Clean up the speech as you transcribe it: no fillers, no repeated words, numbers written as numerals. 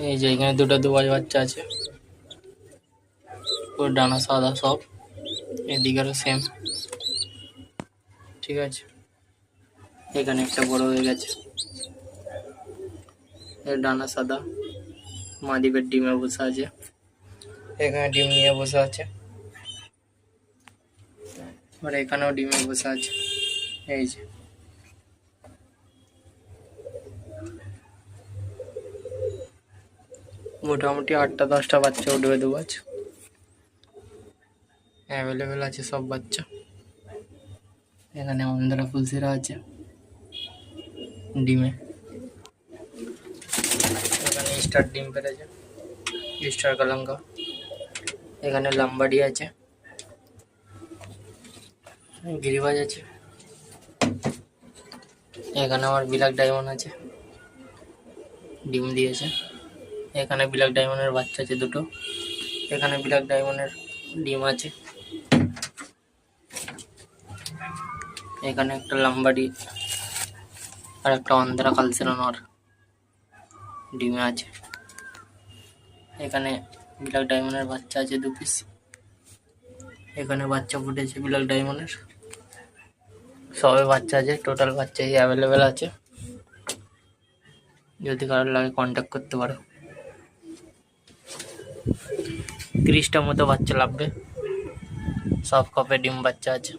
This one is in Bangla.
এই যে এখানে দুটো দুবাজ বাচ্চা আছে, পুরো ডানা সাদা সব, এদিকেরও সেম। ঠিক আছে, এখানে একটা বড় হয়ে গেছে, এর ডানা সাদা, মাদিবের ডিমে বসে আছে, এখানে ডিম নিয়ে বসে আছে, আর এখানেও ডিমে বসে আছে। এই যে মোটামুটি 8টা-10টা বাচ্চা উঠবে দুবাজ, অ্যাভেলেবেল আছে সব বাচ্চা। এখানে অন্ধ্রা ফুলসিরা আছে ডিমে, এখানে স্টার ডিম পেরেছে, স্টার কালাঙ্কা, এখানে লাম্বাডি আছে, গিরিবাজ আছে, এখানে আমার ব্ল্যাক ডায়মন্ড আছে, ডিম দিয়েছে, এখানে ব্ল্যাক ডায়মন্ডের বাচ্চা আছে দুটো, এখানে ব্ল্যাক ডায়মন্ডের ডিম আছে, এখানে একটা লাম্বাডি আর একটা অন্ধ্রা কালসিরানোর ডিমে আছে, এখানে ব্ল্যাক ডায়মন্ডের বাচ্চা আছে 2 পিস, এখানে বাচ্চা ফুটেছে ব্ল্যাক ডায়মন্ডের, সবে বাচ্চা আছে, টোটাল বাচ্চা অ্যাভেলেবেল আছে, যদি কারোর লাগে কন্ট্যাক্ট করতে পারো। 30টা মতো বাচ্চা লাগবে, সব কপে ডিম বাচ্চা আছে।